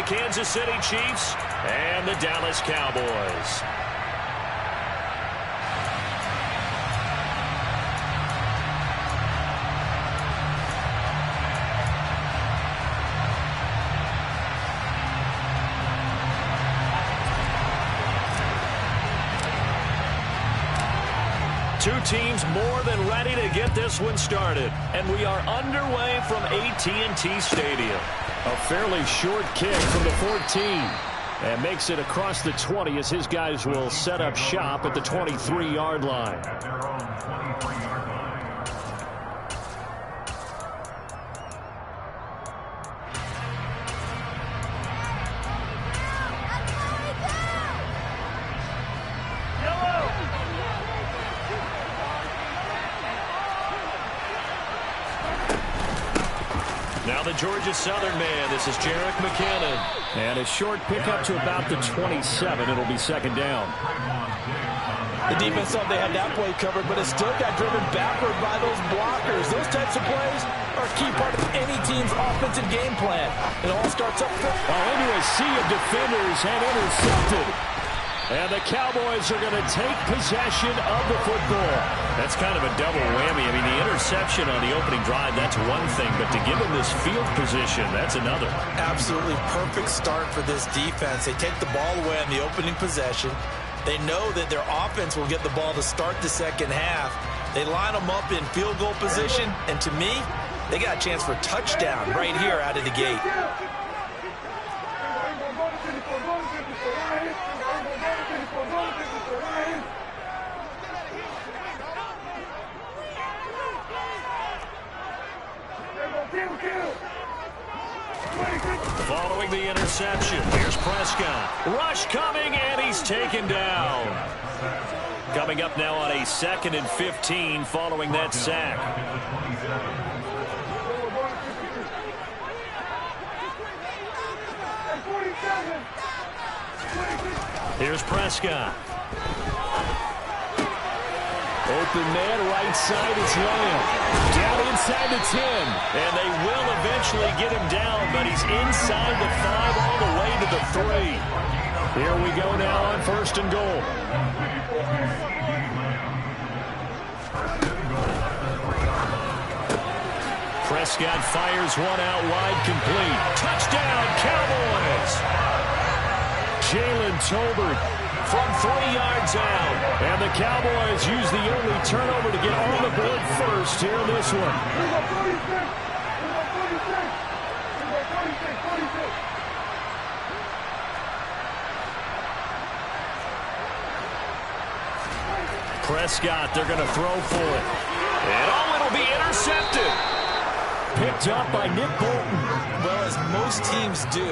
Kansas City Chiefs and the Dallas Cowboys. Two teams more than ready to get this one started. And we are underway from AT&T Stadium. A fairly short kick from the 14. And makes it across the 20 as his guys will set up shop at the 23-yard line. Now the Georgia Southern man. This is Jerick McKinnon. And a short pickup to about the 27. It'll be second down. The defense thought they had that play covered, but it still got driven backward by those blockers. Those types of plays are a key part of any team's offensive game plan. It all starts up front. Into a sea of defenders and intercepted. And the Cowboys are going to take possession of the football. That's kind of a double whammy. I mean, the interception on the opening drive, that's one thing. But to give them this field position, that's another. Absolutely perfect start for this defense. They take the ball away on the opening possession. They know that their offense will get the ball to start the second half. They line them up in field goal position. And to me, they got a chance for a touchdown right here out of the gate. Following the interception, here's Prescott. Rush coming, and he's taken down. Coming up now on a 2nd and 15 following that sack. Here's Prescott. Open man, right side, it's Lamb. Down inside the 10. And they will eventually get him down, but he's inside the 5 all the way to the 3. Here we go now on 1st and goal. Prescott fires one out wide, complete. Touchdown, Cowboys! Jalen Tolbert from 3 yards out. And the Cowboys use the only turnover to get on the board first here in this one. Prescott, they're going to throw for it. And it'll be intercepted. Picked up by Nick Bolton. Well, as most teams do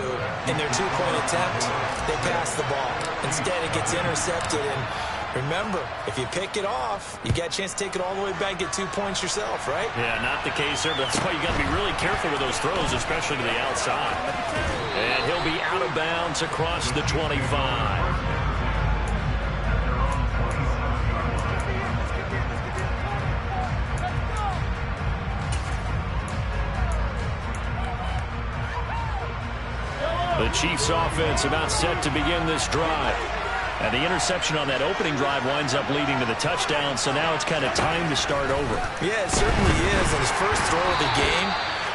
in their two-point attempt, they pass the ball. Instead, it gets intercepted. And remember, if you pick it off, you got a chance to take it all the way back and get 2 points yourself, right? Yeah, not the case there, but that's why you got to be really careful with those throws, especially to the outside. And he'll be out of bounds across the 25. The Chiefs offense about set to begin this drive. And the interception on that opening drive winds up leading to the touchdown, so now it's kind of time to start over. Yeah, it certainly is on his first throw of the game.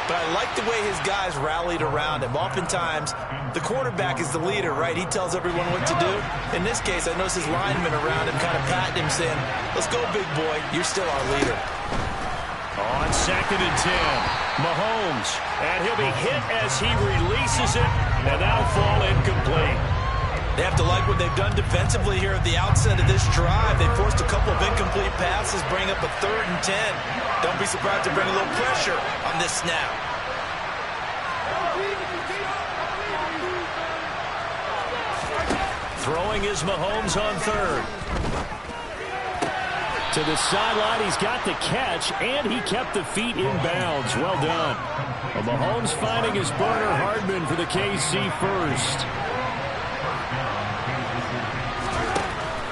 But I like the way his guys rallied around him. Oftentimes, the quarterback is the leader, right? He tells everyone what to do. In this case, I noticed his linemen around him kind of patting him, saying, "Let's go, big boy. You're still our leader." On 2nd and 10, Mahomes. And he'll be hit as he releases it, and that'll fall incomplete. They have to like what they've done defensively here at the outset of this drive. They forced a couple of incomplete passes, bring up a 3rd and 10. Don't be surprised to bring a little pressure on this snap. Throwing is Mahomes on 3rd. To the sideline, he's got the catch, and he kept the feet in bounds. Well done. Well, Mahomes finding his burner Hardman for the KC first.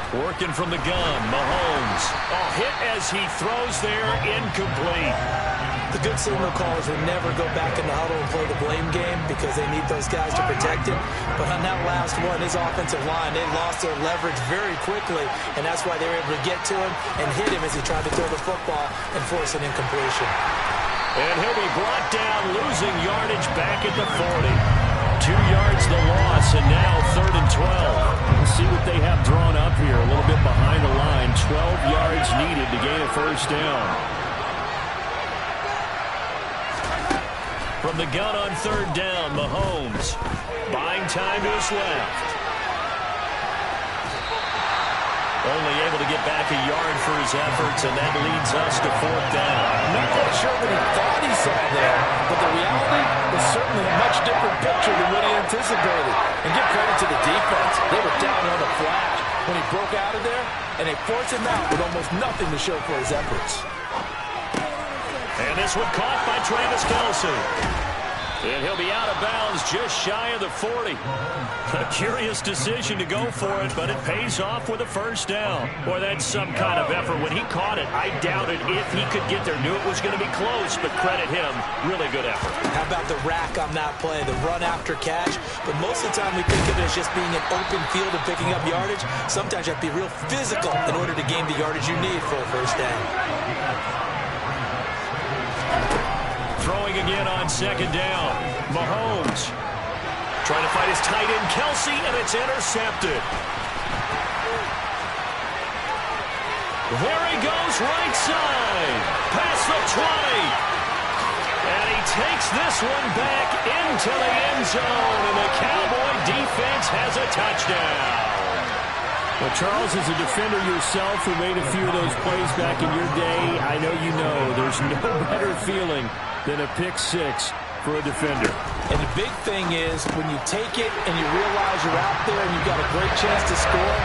Working from the gun, Mahomes. Oh, hit as he throws there, incomplete. The good signal callers will never go back in the huddle and play the blame game because they need those guys to protect him. But on that last one, his offensive line, they lost their leverage very quickly, and that's why they were able to get to him and hit him as he tried to throw the football and force an incompletion. And he'll be brought down, losing yardage back at the 40. 2 yards the loss, and now 3rd and 12. We'll see what they have drawn up here. A little bit behind the line. 12 yards needed to gain a first down. From the gun on 3rd down, Mahomes. Buying time to his left. Only able to get back a yard for his efforts, and that leads us to 4th down. I'm not quite sure what he thought he saw there, but the reality was certainly a much different picture than what he anticipated. And give credit to the defense. They were down on the flash when he broke out of there, and they forced him out with almost nothing to show for his efforts. And this one caught by Travis Kelce. And he'll be out of bounds just shy of the 40. A curious decision to go for it, but it pays off with a first down. Boy, that's some kind of effort. When he caught it, I doubted if he could get there. Knew it was going to be close, but credit him. Really good effort. How about the rack on that play, the run after catch? But most of the time we think of it as just being an open field and picking up yardage. Sometimes you have to be real physical in order to gain the yardage you need for a first down. Throwing again on 2nd down. Mahomes trying to fight his tight end, Kelce, and it's intercepted. There he goes, right side. Past the 20. And he takes this one back into the end zone, and the Cowboy defense has a touchdown. Well, Charles, as a defender yourself who made a few of those plays back in your day, I know you know there's no better feeling than a pick six for a defender. And the big thing is when you take it and you realize you're out there and you've got a great chance to score,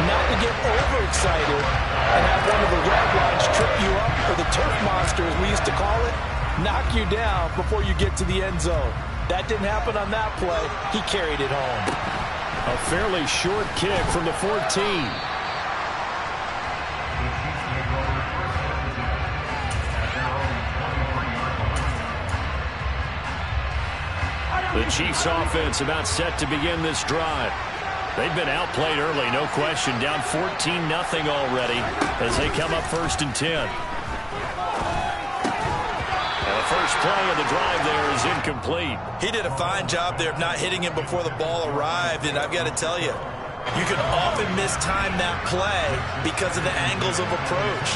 not to get overexcited and have one of the yard lines trip you up, or the turf monster, as we used to call it, knock you down before you get to the end zone. That didn't happen on that play. He carried it home. A fairly short kick from the 14. The Chiefs offense about set to begin this drive. They've been outplayed early, no question. Down 14-0 already as they come up 1st and 10. And the first play of the drive there is incomplete. He did a fine job there of not hitting him before the ball arrived, and I've got to tell you, you can often mistime that play because of the angles of approach.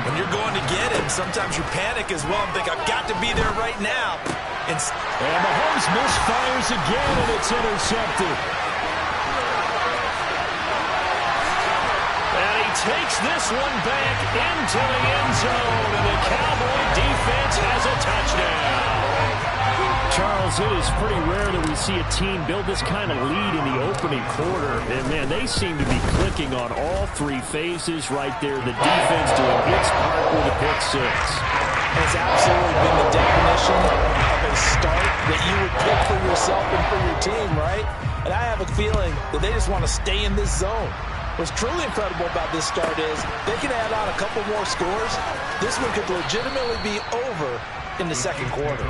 When you're going to get him, sometimes you panic as well and think, I've got to be there right now. And Mahomes misfires again, and it's intercepted. And he takes this one back into the end zone, and the Cowboy defense has a touchdown. Charles, it is pretty rare that we see a team build this kind of lead in the opening quarter. And, man, they seem to be clicking on all 3 phases right there. The defense doing its part with a pick six. Has absolutely been the definition of a start that you would pick for yourself and for your team, right? And I have a feeling that they just want to stay in this zone. What's truly incredible about this start is they can add on a couple more scores. This one could legitimately be over in the 2nd quarter.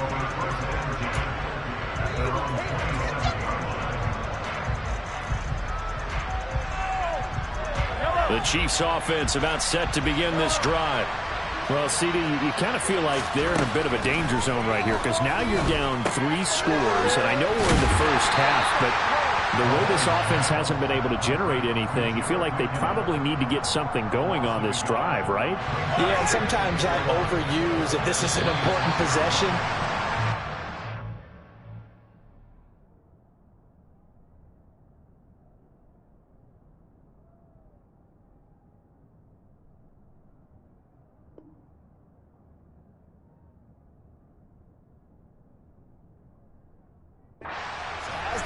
The Chiefs offense about set to begin this drive. Well, CD, you kind of feel like they're in a bit of a danger zone right here because now you're down 3 scores, and I know we're in the first half, but the way this offense hasn't been able to generate anything, you feel like they probably need to get something going on this drive, right? Yeah, and sometimes I overuse if this is an important possession.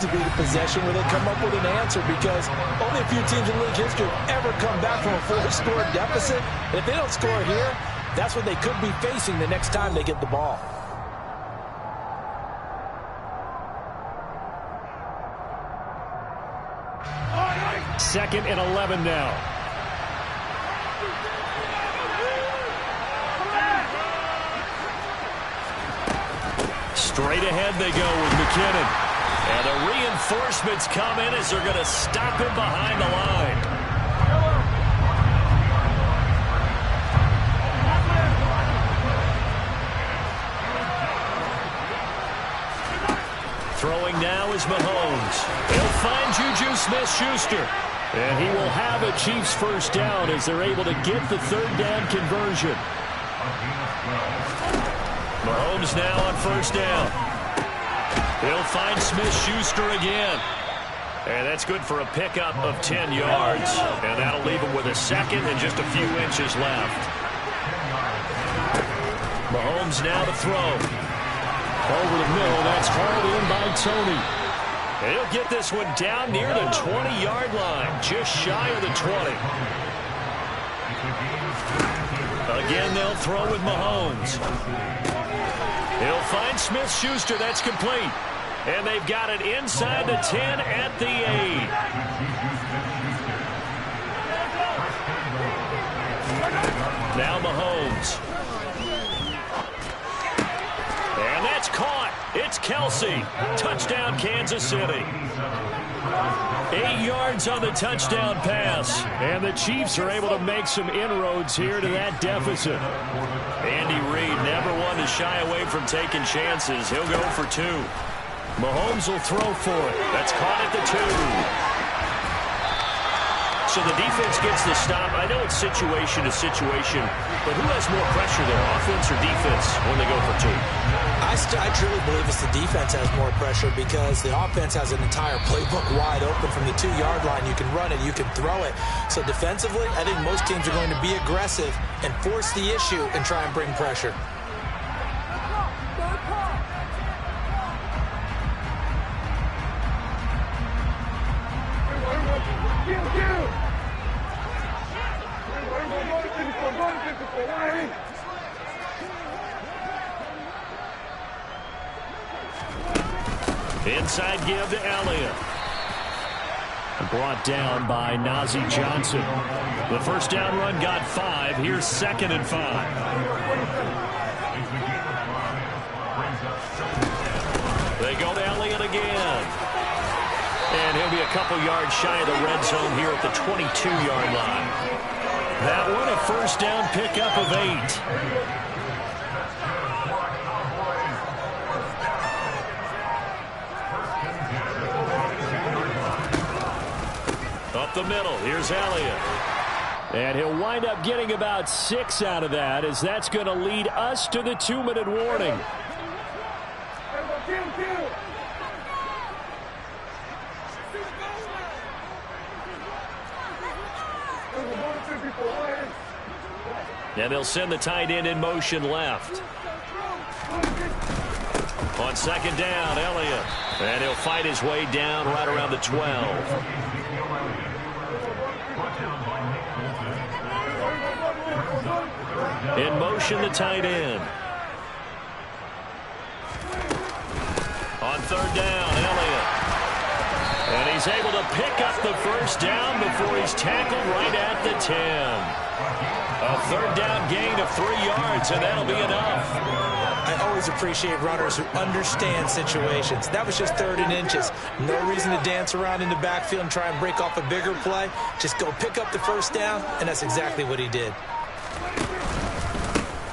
To be the possession where they come up with an answer, because only a few teams in league history have ever come back from a 4-score deficit. And if they don't score here, that's what they could be facing the next time they get the ball. Second and 11 now. Straight ahead they go with McKinnon. And the reinforcements come in as they're going to stop him behind the line. Throwing now is Mahomes. He'll find Juju Smith-Schuster. And he will have a Chiefs first down as they're able to get the third down conversion. Mahomes now on first down. He'll find Smith-Schuster again. And that's good for a pickup of 10 yards. And that'll leave him with a second and just a few inches left. Mahomes now to throw. Over the middle, that's hauled in by Tony. He'll get this one down near the 20-yard line, just shy of the 20. Again, they'll throw with Mahomes. He'll find Smith-Schuster. That's complete. And they've got it inside the 10 at the 8. Now Mahomes. And that's caught. It's Kelsey. Touchdown, Kansas City. 8 yards on the touchdown pass. And the Chiefs are able to make some inroads here to that deficit. Andy Reid never one to shy away from taking chances. He'll go for 2. Mahomes will throw for it. That's caught at the 2. So the defense gets the stop. I know it's situation to situation, but who has more pressure there, offense or defense, when they go for 2? I truly believe it's the defense has more pressure because the offense has an entire playbook wide open from the 2-yard line. You can run it, you can throw it. So defensively, I think most teams are going to be aggressive and force the issue and try and bring pressure. Inside give to Elliott. Brought down by Najee Johnson. The first down run got 5. Here's 2nd and 5. They go to Elliott again. And he'll be a couple yards shy of the red zone here at the 22-yard line. That one a first down pickup of 8. Up the middle, here's Elliott. And he'll wind up getting about 6 out of that, as that's going to lead us to the 2-minute warning. And they'll send the tight end in motion left. On 2nd down, Elliott. And he'll fight his way down right around the 12. In motion, the tight end. On 3rd down, Elliott. And he's able to pick up the first down before he's tackled right at the 10. A 3rd down gain of 3 yards, and that'll be enough. I always appreciate runners who understand situations. That was just 3rd and inches. No reason to dance around in the backfield and try and break off a bigger play. Just go pick up the first down, and that's exactly what he did.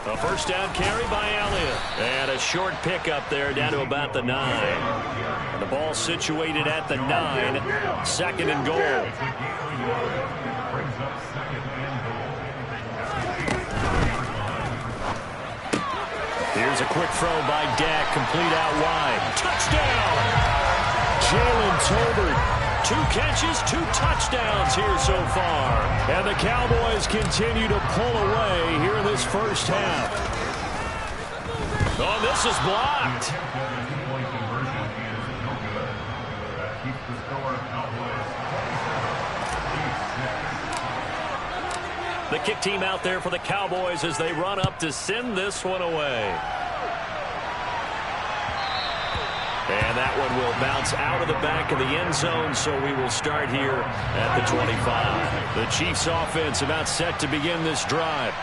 A first down carry by Elliott. And a short pickup there down to about the 9. And the ball situated at the 9. 2nd and goal. Here's a quick throw by Dak, complete out wide. Touchdown! Jalen Tolbert. 2 catches, 2 touchdowns here so far. And the Cowboys continue to pull away here in this first half. Oh, this is blocked. The kick team out there for the Cowboys as they run up to send this one away. And that one will bounce out of the back of the end zone, so we will start here at the 25. The Chiefs offense about set to begin this drive.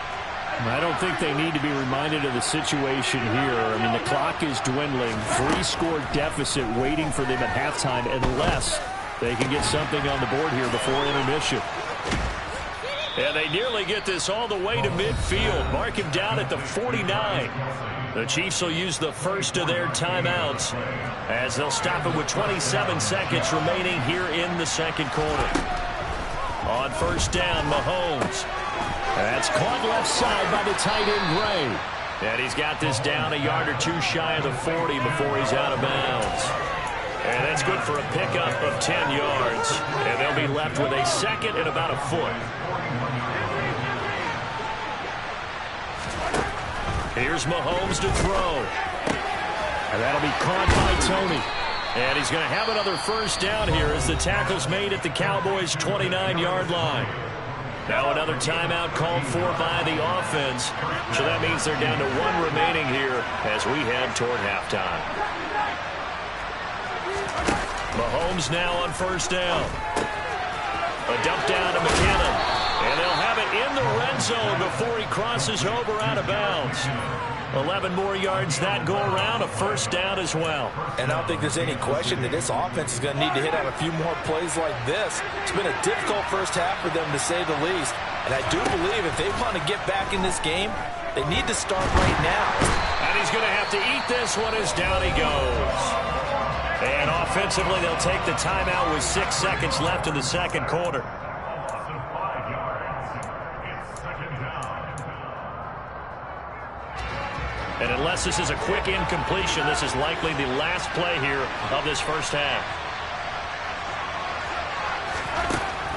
I don't think they need to be reminded of the situation here. I mean, the clock is dwindling. 3-score deficit waiting for them at halftime unless they can get something on the board here before intermission. And they nearly get this all the way to midfield. Mark him down at the 49. The Chiefs will use the first of their timeouts as they'll stop it with 27 seconds remaining here in the second quarter. On first down, Mahomes. That's caught left side by the tight end, Gray. And he's got this down a yard or two shy of the 40 before he's out of bounds. And that's good for a pickup of 10 yards. And they'll be left with a second and about a foot. Here's Mahomes to throw. And that'll be caught by Tony. And he's going to have another first down here as the tackle's made at the Cowboys' 29-yard line. Now another timeout called for by the offense. So that means they're down to one remaining here as we head toward halftime. Mahomes now on first down. A dump down to McKinnon. And they'll have it in the red zone before he crosses over out of bounds. 11 more yards that go around, a first down as well. And I don't think there's any question that this offense is going to need to hit on a few more plays like this. It's been a difficult first half for them, to say the least. And I do believe if they want to get back in this game, they need to start right now. And he's going to have to eat this one as down he goes. And offensively, they'll take the timeout with 6 seconds left in the second quarter. And unless this is a quick incompletion, this is likely the last play here of this first half.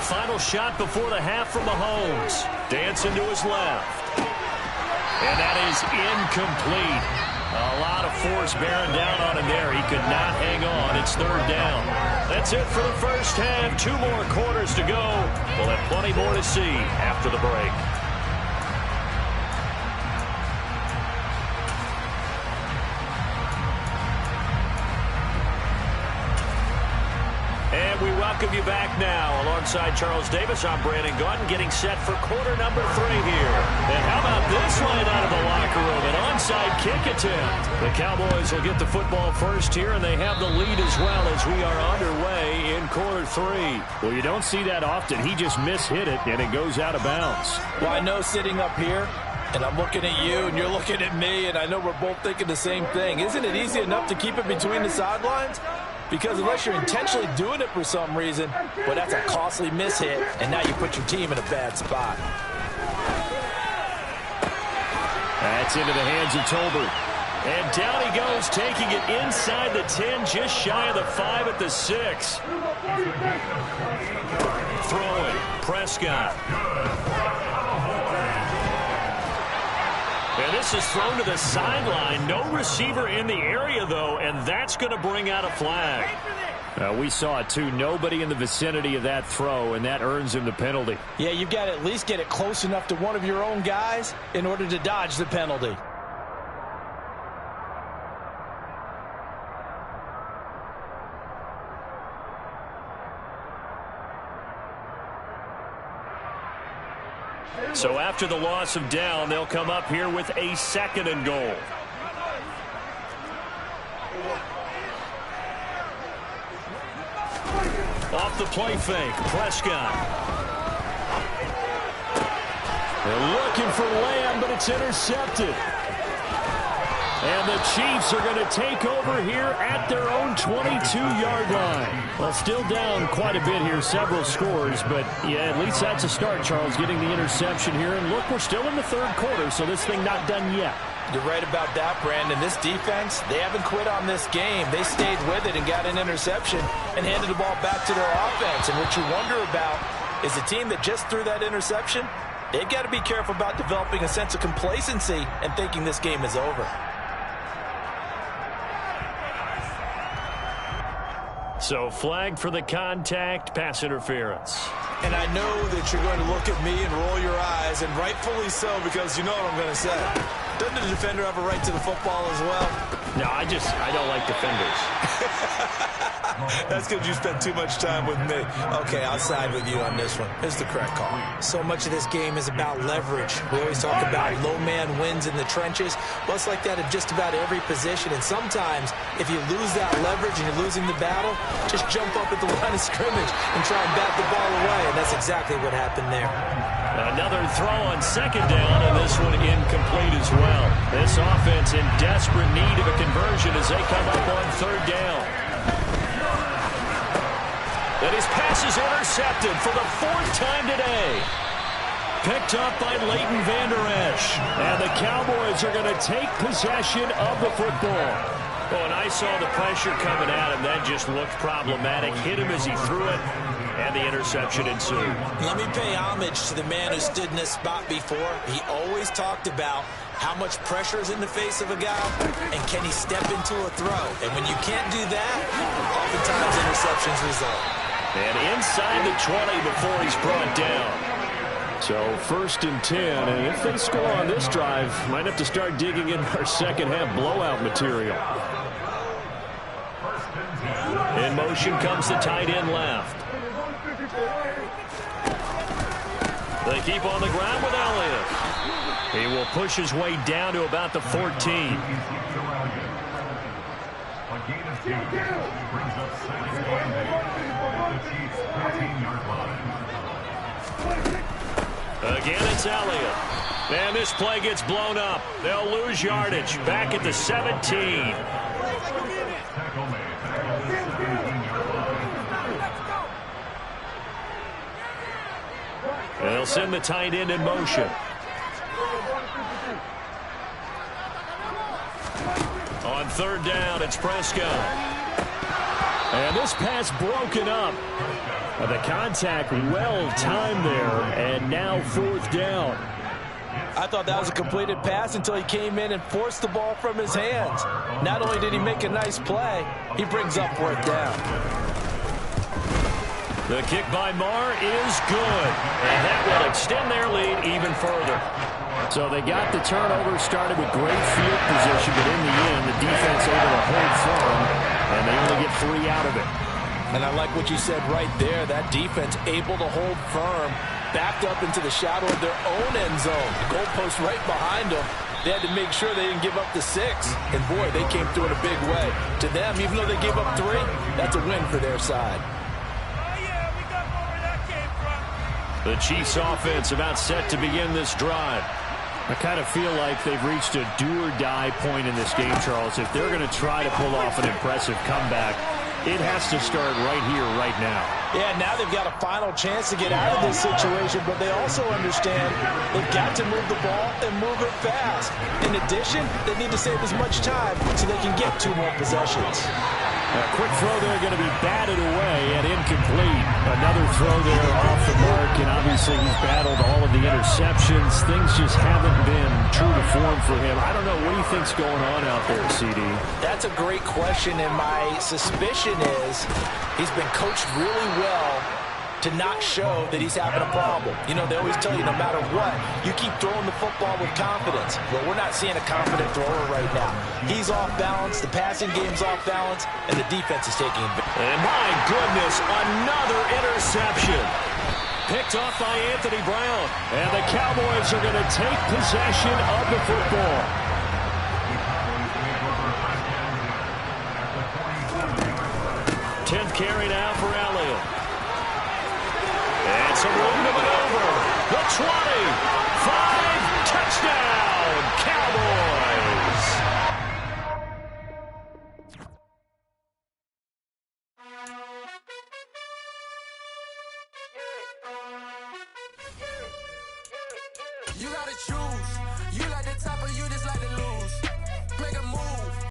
Final shot before the half from Mahomes. Dancing to his left. And that is incomplete. A lot of force bearing down on him there. He could not hang on. It's third down. That's it for the first half. 2 more quarters to go. We'll have plenty more to see after the break. And we welcome you back now. Alongside Charles Davis, I'm Brandon Gaudin, getting set for quarter number 3 here. And how about this line out of the locker room? An onside kick attempt. The Cowboys will get the football first here, and they have the lead as well as we are underway in quarter 3. Well, you don't see that often. He just mishit it, and it goes out of bounds. Well, I know sitting up here, and I'm looking at you, and you're looking at me, and I know we're both thinking the same thing. Isn't it easy enough to keep it between the sidelines? Because unless you're intentionally doing it for some reason, well, that's a costly mishit, and now you put your team in a bad spot. That's into the hands of Tolbert. And down he goes, taking it inside the 10, just shy of the 5 at the 6. Throwing, Prescott. And this is thrown to the sideline. No receiver in the area, though, and that's going to bring out a flag. We saw it, too. Nobody in the vicinity of that throw, and that earns him the penalty. Yeah, you've got to at least get it close enough to one of your own guys in order to dodge the penalty. So after the loss of down, they'll come up here with a 2nd and goal. Off the play fake, Prescott. They're looking for Lamb, but it's intercepted. And the Chiefs are going to take over here at their own 22-yard line. Well, still down quite a bit here, several scores, but yeah, at least that's a start, Charles, getting the interception here. And look, we're still in the third quarter, so this thing not done yet. You're right about that, Brandon. This defense, they haven't quit on this game. They stayed with it and got an interception and handed the ball back to their offense. And what you wonder about is the team that just threw that interception, they've got to be careful about developing a sense of complacency and thinking this game is over. So flagged for the contact, pass interference. And I know that you're going to look at me and roll your eyes, and rightfully so, because you know what I'm going to say. Doesn't the defender have a right to the football as well? No, I don't like defenders. That's because you spent too much time with me. Okay, I'll side with you on this one. Here's the correct call. So much of this game is about leverage. We always talk about low man wins in the trenches. Well, it's like that in just about every position. And sometimes, if you lose that leverage and you're losing the battle, just jump up at the line of scrimmage and try and bat the ball away. And that's exactly what happened there. Another throw on second down, and this one incomplete as well. This offense in desperate need of a conversion as they come up on third down. And his pass is intercepted for the 4th time today. Picked up by Leighton Vander Esch. And the Cowboys are going to take possession of the football. Oh, and I saw the pressure coming at him. That just looked problematic. Hit him as he threw it. And the interception ensued. Let me pay homage to the man who stood in this spot before. He always talked about how much pressure is in the face of a guy, and can he step into a throw. And when you can't do that, oftentimes interceptions result. And inside the 20 before he's brought down. So 1st and 10, and if they score on this drive, might have to start digging in our second half blowout material. In motion comes the tight end left. They keep on the ground with Elliott. He will push his way down to about the 14. Again, it's Elliott. And this play gets blown up. They'll lose yardage. Back at the 17. They'll send the tight end in motion. On third down, it's Prescott. And this pass broken up. The contact well timed there, and now 4th down. I thought that was a completed pass until he came in and forced the ball from his hands. Not only did he make a nice play, he brings up 4th down. The kick by Marr is good. And that will extend their lead even further. So they got the turnover started with great field position, but in the end, the defense able to hold firm, and they only get 3 out of it. And I like what you said right there. That defense able to hold firm, backed up into the shadow of their own end zone. The goalpost right behind them. They had to make sure they didn't give up the 6. And, boy, they came through in a big way. To them, even though they gave up 3, that's a win for their side. The Chiefs offense about set to begin this drive. I kind of feel like they've reached a do-or-die point in this game, Charles. If they're going to try to pull off an impressive comeback, it has to start right here, right now. Yeah, now they've got a final chance to get out of this situation, but they also understand they've got to move the ball and move it fast. In addition, they need to save as much time so they can get 2 more possessions. A quick throw there going to be batted away and incomplete. Another throw there off the mark, and obviously he's battled all of the interceptions. Things just haven't been true to form for him. I don't know. What do you think's going on out there, CD? That's a great question, and my suspicion is he's been coached really well to not show that he's having a problem. You know, they always tell you no matter what, you keep throwing the football with confidence. Well, we're not seeing a confident thrower right now. He's off balance, the passing game's off balance, and the defense is taking him. And my goodness, another interception. Picked off by Anthony Brown. And the Cowboys are going to take possession of the football. Tenth carry now for Elliott. And some room to maneuver. The 20. 5. Touchdown, Cowboys. You gotta choose.